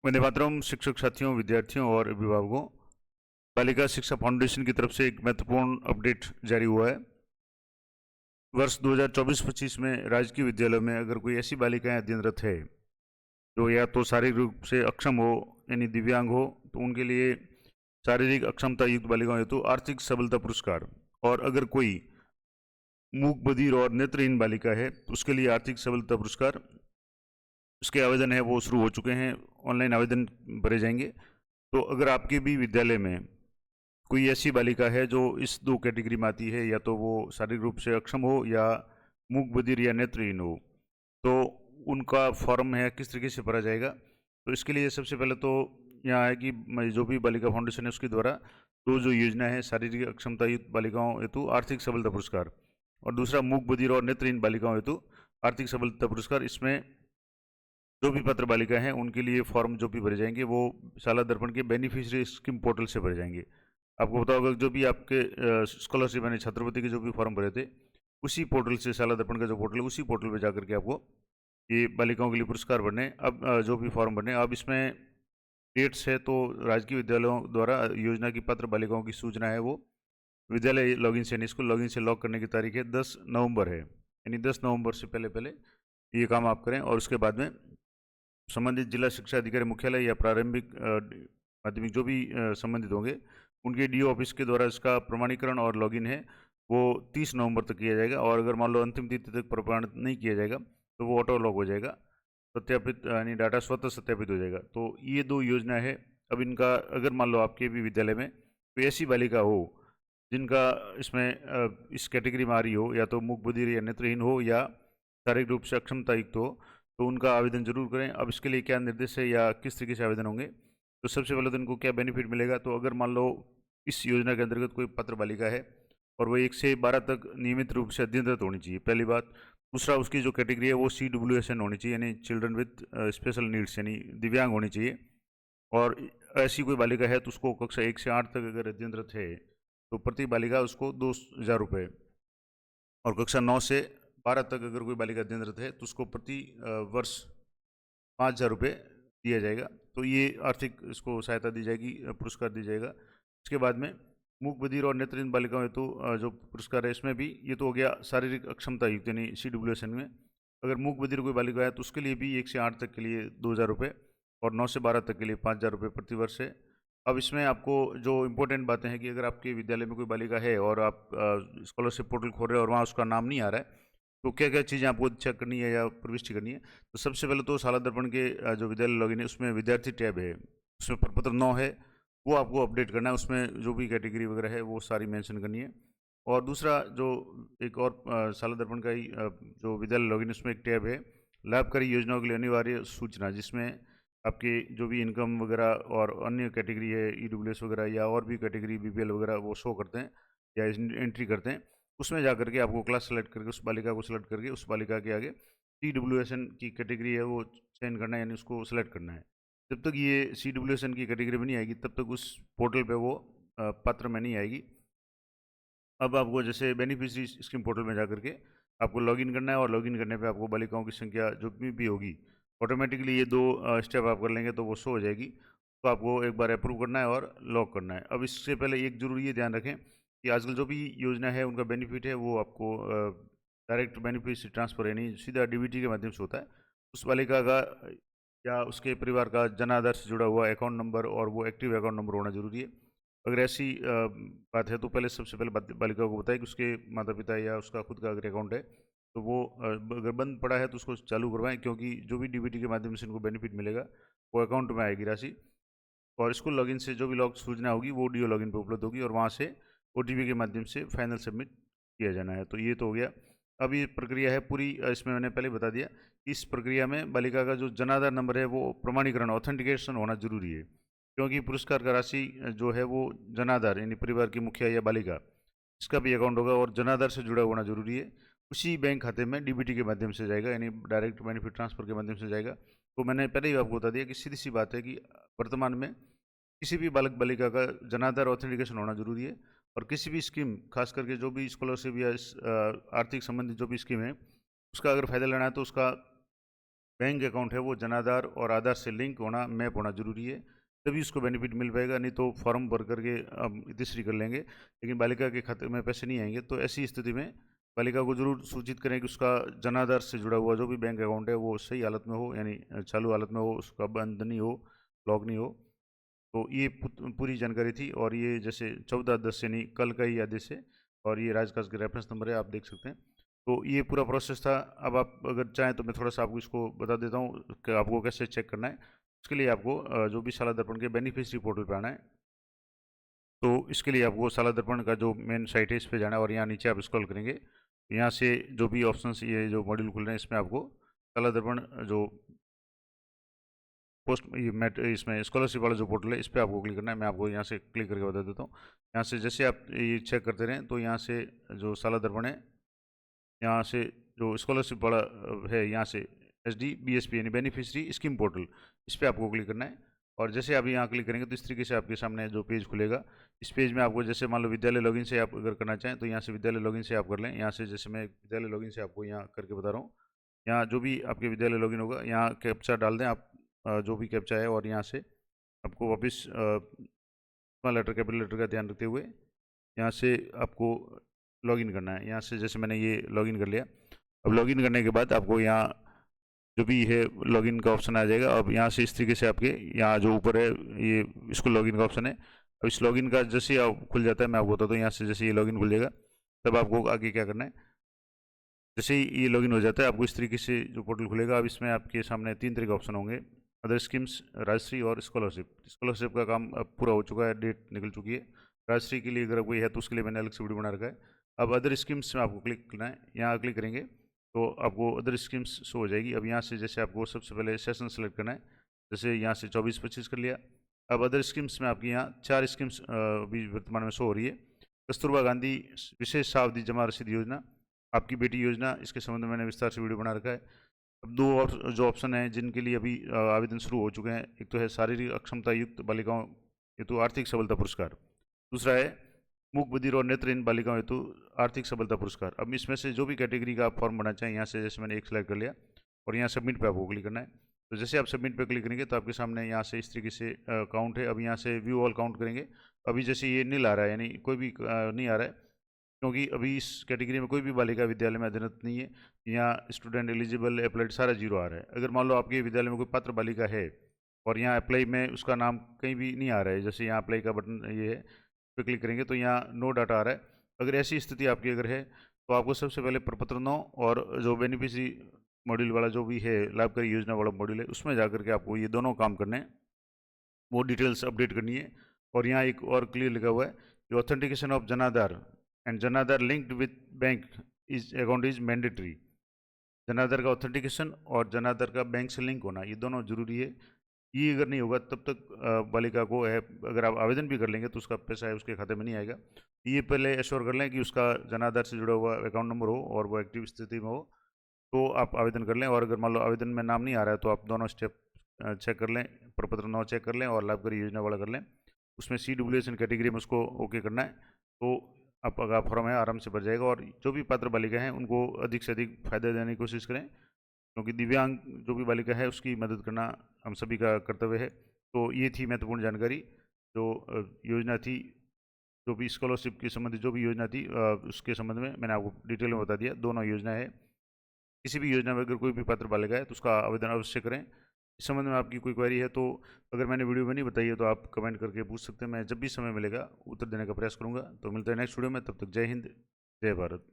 वंदे मातरम। शिक्षक साथियों, विद्यार्थियों और अभिभावकों, बालिका शिक्षा फाउंडेशन की तरफ से एक महत्वपूर्ण अपडेट जारी हुआ है। वर्ष 2024-25 में राजकीय विद्यालयों में अगर कोई ऐसी बालिकाएं अध्ययनरत है जो या तो शारीरिक रूप से अक्षम हो यानी दिव्यांग हो, तो उनके लिए शारीरिक अक्षमता युक्त बालिकाओं हेतु आर्थिक सबलता पुरस्कार, और अगर कोई मूक बधिर और नेत्रहीन बालिका है तो उसके लिए आर्थिक सबलता पुरस्कार। उसके आवेदन है वो शुरू हो चुके हैं, ऑनलाइन आवेदन भरे जाएंगे। तो अगर आपके भी विद्यालय में कोई ऐसी बालिका है जो इस दो कैटेगरी में आती है, या तो वो शारीरिक रूप से अक्षम हो या मूक बधिर या नेत्रहीन हो, तो उनका फॉर्म है किस तरीके से भरा जाएगा। तो इसके लिए सबसे पहले तो यहाँ है कि जो भी बालिका फाउंडेशन है उसके द्वारा दो जो योजना है, शारीरिक अक्षमता युक्त बालिकाओं हेतु आर्थिक सबलता पुरस्कार और दूसरा मूक बधिर और नेत्रहीन बालिकाओं हेतु आर्थिक सबलता पुरस्कार, इसमें जो भी पात्र बालिका हैं उनके लिए फॉर्म जो भी भरे जाएंगे वो शाला दर्पण के बेनिफिशियरी स्कीम पोर्टल से भरे जाएंगे। आपको पता होगा जो भी आपके स्कॉलरशिप यानी छात्रवृत्ति के जो भी फॉर्म भरे थे, उसी पोर्टल से, शाला दर्पण का जो पोर्टल है उसी पोर्टल पे जाकर के आपको ये बालिकाओं के लिए पुरस्कार भरने, अब जो भी फॉर्म भरने। अब इसमें डेट्स है तो राजकीय विद्यालयों द्वारा योजना की पात्र बालिकाओं की सूचना है वो विद्यालय लॉगिन से, यानी स्कूल लॉगिन से लॉग करने की तारीख है 10 नवंबर है, यानी 10 नवंबर से पहले पहले ये काम आप करें। और उसके बाद में संबंधित जिला शिक्षा अधिकारी मुख्यालय या प्रारंभिक माध्यमिक जो भी संबंधित होंगे उनके डीओ ऑफिस के द्वारा इसका प्रमाणीकरण और लॉगिन है वो 30 नवंबर तक किया जाएगा। और अगर मान लो अंतिम तिथि तक प्रमाणित नहीं किया जाएगा तो वो ऑटो लॉग हो जाएगा, सत्यापित यानी डाटा स्वतः सत्यापित हो जाएगा। तो ये दो योजना है। अब इनका अगर मान लो आपके भी विद्यालय में कोई ऐसी बालिका हो जिनका इसमें इस कैटेगरी में आ रही हो, या तो मूक बधिर या नेत्रहीन हो या शारीरिक रूप से अक्षमता युक्त हो, तो उनका आवेदन जरूर करें। अब इसके लिए क्या निर्देश है या किस तरीके से आवेदन होंगे, तो सबसे पहले तो इनको क्या बेनिफिट मिलेगा। तो अगर मान लो इस योजना के अंतर्गत कोई पात्र बालिका है और वो 1 से 12 तक नियमित रूप से अध्ययनरत होनी चाहिए, पहली बात। दूसरा, उसकी जो कैटेगरी है वो CWSN होनी चाहिए, यानी चिल्ड्रन विद स्पेशल नीड्स, यानी दिव्यांग होनी चाहिए। और ऐसी कोई बालिका है तो उसको कक्षा 1 से 8 तक अगर अध्ययनरत है तो प्रति बालिका उसको 2,000 रुपये, और कक्षा 9 से 12 तक अगर कोई बालिका अध्ययनरत है तो उसको प्रति वर्ष 5,000 रुपये दिया जाएगा। तो ये आर्थिक इसको सहायता दी जाएगी, पुरस्कार दी जाएगा। इसके बाद में मूक बधिर और नेत्रहीन बालिकाओं हेतु जो पुरस्कार है इसमें भी ये तो हो गया शारीरिक अक्षमता युक्त, यानी CWSN में। अगर मूक बधिर कोई बालिका है तो उसके लिए भी 1 से 8 तक के लिए 2,000 रुपये और 9 से 12 तक के लिए 5,000 रुपये प्रति वर्ष है। अब इसमें आपको जो इम्पोर्टेंट बातें हैं कि अगर आपके विद्यालय में कोई बालिका है और आप स्कॉलरशिप पोर्टल खोल रहे हो और वहाँ उसका नाम नहीं आ रहा है, तो क्या क्या चीज़ें आपको चेक करनी है या प्रविष्टि करनी है। तो सबसे पहले तो शाला दर्पण के जो विद्यालय लॉगिन है उसमें विद्यार्थी टैब है, उसमें प्रपत्र 9 है, वो आपको अपडेट करना है। उसमें जो भी कैटेगरी वगैरह है वो सारी मेंशन करनी है। और दूसरा जो एक और शाला दर्पण का ही जो विद्यालय लॉगिन उसमें एक टैब है लाभकारी योजनाओं के लिए अनिवार्य सूचना, जिसमें आपके जो भी इनकम वगैरह और अन्य कैटेगरी है EWS वगैरह या और भी कैटेगरी BPL वगैरह वो शो करते हैं या एंट्री करते हैं। उसमें जा करके आपको क्लास सेलेक्ट करके उस बालिका को सेलेक्ट करके उस बालिका के आगे CWSN की कैटेगरी है वो चयन करना है, यानी उसको सेलेक्ट करना है। जब तक ये CWSN की कैटेगरी में नहीं आएगी तब तक उस पोर्टल पे वो पात्र में नहीं आएगी। अब आपको जैसे बेनिफिशरी स्कीम पोर्टल में जा करके आपको लॉगिन करना है, और लॉगिन करने पे आपको बालिकाओं की संख्या जो भी होगी ऑटोमेटिकली ये दो स्टेप आप कर लेंगे तो वो शो हो जाएगी। तो आपको एक बार अप्रूव करना है और लॉक करना है। अब इससे पहले एक जरूरी ये ध्यान रखें कि आजकल जो भी योजना है उनका बेनिफिट है वो आपको डायरेक्ट बेनिफिट ट्रांसफर यानी सीधा DBT के माध्यम से होता है। उस बालिका का या उसके परिवार का जन आधार से जुड़ा हुआ अकाउंट नंबर और वो एक्टिव अकाउंट नंबर होना जरूरी है। अगर ऐसी बात है तो पहले सबसे पहले बालिका को बताए कि उसके माता पिता या उसका खुद का अगर अकाउंट है तो वो अगर बंद पड़ा है तो उसको चालू करवाएं, क्योंकि जो भी DBT के माध्यम से इनको बेनिफिट मिलेगा वो अकाउंट में आएगी राशि। और स्कूल लॉगिन से जो भी लॉग सूचना होगी वो DO लॉगिन पर उपलब्ध होगी और वहाँ से OTP के माध्यम से फाइनल सबमिट किया जाना है। तो ये तो हो गया। अब ये प्रक्रिया है पूरी, इसमें मैंने पहले बता दिया कि इस प्रक्रिया में बालिका का जो जनाधार नंबर है वो प्रमाणीकरण ऑथेंटिकेशन होना जरूरी है, क्योंकि पुरस्कार का राशि जो है वो जनाधार यानी परिवार की मुखिया या बालिका इसका भी अकाउंट होगा और जनाधार से जुड़ा होना जरूरी है। उसी बैंक खाते में DBT के माध्यम से जाएगा, यानी डायरेक्ट बेनिफिट ट्रांसफर के माध्यम से जाएगा। तो मैंने पहले ही आपको बता दिया कि सीधी सी बात है कि वर्तमान में किसी भी बालक बालिका का जनाधार ऑथेंटिकेशन होना जरूरी है। और किसी भी स्कीम, खास करके जो भी स्कॉलरशिप या आर्थिक संबंधित जो भी स्कीम है उसका अगर फ़ायदा लेना है तो उसका बैंक अकाउंट है वो जनाधार और आधार से लिंक होना, मैप होना जरूरी है, तभी उसको बेनिफिट मिल पाएगा। नहीं तो फॉर्म भर करके हम इतिश्री कर लेंगे लेकिन बालिका के खाते में पैसे नहीं आएंगे। तो ऐसी स्थिति में बालिका को जरूर सूचित करें कि उसका जनाधार से जुड़ा हुआ जो भी बैंक अकाउंट है वो सही हालत में हो, यानी चालू हालत में हो, उसका बंद नहीं हो, लॉक नहीं हो। तो ये पूरी जानकारी थी। और ये जैसे 14/10 यानी कल का ही आदेश है, और ये राजकाज का रेफरेंस नंबर है, आप देख सकते हैं। तो ये पूरा प्रोसेस था। अब आप अगर चाहें तो मैं थोड़ा सा आपको इसको बता देता हूँ कि आपको कैसे चेक करना है। उसके लिए आपको जो भी साला दर्पण के बेनिफिशियरी पोर्टल पे आना है। तो इसके लिए आपको साला दर्पण का जो मेन साइट है इस पर जाना है, और यहाँ नीचे आप स्क्रॉल करेंगे, यहाँ से जो भी ऑप्शंस, ये जो मॉड्यूल खुल रहे हैं इसमें आपको साला दर्पण जो पोस्ट ये मेट इसमें स्कॉलरशिप वाला जो पोर्टल है इस पर आपको क्लिक करना है। मैं आपको यहाँ से क्लिक करके बता देता हूँ। यहाँ से जैसे आप ये चेक करते रहें तो यहाँ से जो साला दर्पण है, यहाँ से जो स्कॉलरशिप वाला है, यहाँ से SDBSP यानी बेनिफिशियरी स्कीम पोर्टल, इस पर आपको क्लिक करना है। और जैसे आप यहाँ क्लिक करेंगे तो इस तरीके से आपके सामने जो पेज खुलेगा, इस पेज में आपको जैसे मान लो विद्यालय लॉगिन से आप अगर करना चाहें तो यहाँ से विद्यालय लॉगिन से आप कर लें। यहाँ से जैसे मैं विद्यालय लॉगिन से आपको यहाँ करके बता रहा हूँ, यहाँ जो भी आपके विद्यालय लॉगिन होगा यहाँ कैप्चा डाल दें आप, जो भी कैप्चा है, और यहाँ से आपको वापस स्मॉल लेटर कैपिटल लेटर का ध्यान रखते हुए यहाँ से आपको लॉगिन करना है। यहाँ से जैसे मैंने ये लॉगिन कर लिया। अब लॉगिन करने के बाद आपको यहाँ जो भी है लॉगिन का ऑप्शन आ जाएगा। अब यहाँ से इस तरीके से आपके यहाँ जो ऊपर है ये इसको लॉगिन का ऑप्शन है। अब इस लॉगिन का जैसे ही आप खुल जाता है मैं आपको बताता हूँ। यहाँ से जैसे ये लॉगिन खुल जाएगा तब आपको आगे क्या करना है, जैसे ही ये लॉगिन हो जाता है आपको इस तरीके से जो पोर्टल खुलेगा। अब इसमें आपके सामने 3 तरह के ऑप्शन होंगे, अदर स्कीम्स, राजश्री और स्कॉलरशिप। स्कॉलरशिप का काम अब पूरा हो चुका है, डेट निकल चुकी है। राजश्री के लिए अगर कोई है तो उसके लिए मैंने अलग से वीडियो बना रखा है। अब अदर स्कीम्स में आपको क्लिक करना है। यहाँ क्लिक करेंगे तो आपको अदर स्कीम्स शो हो जाएगी। अब यहाँ से जैसे आपको सबसे पहले सेशन सेलेक्ट करना है, जैसे यहाँ से 24-25 कर लिया। अब अदर स्कीम्स में आपकी यहाँ 4 स्कीम्स अभी वर्तमान में शो हो रही है। कस्तूरबा गांधी विशेष सावधि जमा रसीद योजना, आपकी बेटी योजना, इसके संबंध में मैंने विस्तार से वीडियो बना रखा है। अब 2 और जो ऑप्शन हैं जिनके लिए अभी आवेदन शुरू हो चुके हैं, एक तो है शारीरिक अक्षमता युक्त बालिकाओं हेतु आर्थिक सबलता पुरस्कार, दूसरा है मूक बधिर और नेत्रहीन बालिकाओं हेतु आर्थिक सबलता पुरस्कार। अब इसमें से जो भी कैटेगरी का आप फॉर्म भरना चाहें, यहाँ से जैसे मैंने एक सेलेक्ट कर लिया और यहाँ सबमिट पे आपको क्लिक करना है। तो जैसे आप सबमिट पे क्लिक करेंगे तो आपके सामने यहाँ से इस तरीके से काउंट है। अब यहाँ से व्यू ऑल काउंट करेंगे। अभी जैसे ये नील आ रहा है, यानी कोई भी नहीं आ रहा है, क्योंकि अभी इस कैटेगरी में कोई भी बालिका विद्यालय में अध्ययनरत नहीं है। यहाँ स्टूडेंट एलिजिबल अप्लाइड सारा 0 आ रहा है। अगर मान लो आपके विद्यालय में कोई पात्र बालिका है और यहाँ अप्लाई में उसका नाम कहीं भी नहीं आ रहा है, जैसे यहाँ अप्लाई का बटन ये है, पे क्लिक करेंगे तो यहाँ नो डाटा आ रहा है। अगर ऐसी स्थिति आपकी अगर है तो आपको सबसे पहले प्रपत्र 9 और जो बेनिफिशियरी मॉड्यूल वाला जो भी है लाभकारी योजना वाला मॉड्यूल है उसमें जाकर के आपको ये दोनों काम करने हैं, वो डिटेल्स अपडेट करनी है। और यहाँ एक और क्लियर लिखा हुआ है, ऑथेंटिकेशन ऑफ जनाधार एंड जनाधार linked with bank is account is mandatory. जनाधार का ऑथेंटिकेशन और जनाधार का बैंक से लिंक होना, ये दोनों जरूरी है। ये अगर नहीं होगा तब तक बालिका को है, अगर आप आवेदन भी कर लेंगे तो उसका पैसा है उसके खाते में नहीं आएगा। ये पहले एश्योर कर लें कि उसका जनाधार से जुड़ा हुआ अकाउंट नंबर हो और वो एक्टिव स्थिति में हो, तो आप आवेदन कर लें। और अगर मान लो आवेदन में नाम नहीं आ रहा है तो आप दोनों स्टेप चेक कर लें, प्रपत्र 9 चेक कर लें और लाभकारी योजना वाला कर लें। उसमें CWSN कैटेगरी में उसको ओके करना है, तो आपका फॉर्म है आराम से भर जाएगा। और जो भी पात्र बालिका हैं उनको अधिक से अधिक फायदा देने की कोशिश करें, क्योंकि दिव्यांग जो भी बालिका है उसकी मदद करना हम सभी का कर्तव्य है। तो ये थी महत्वपूर्ण जानकारी जो योजना थी, जो भी स्कॉलरशिप के संबंधित जो भी योजना थी उसके संबंध में मैंने आपको डिटेल में बता दिया। दोनों योजना है, किसी भी योजना में अगर कोई भी पात्र बालिका है तो उसका आवेदन अवश्य करें। इस संबंध में आपकी कोई क्वेरी है तो अगर मैंने वीडियो में नहीं बताई है तो आप कमेंट करके पूछ सकते हैं। मैं जब भी समय मिलेगा उत्तर देने का प्रयास करूंगा। तो मिलते हैं नेक्स्ट वीडियो में, तब तक जय हिंद, जय भारत।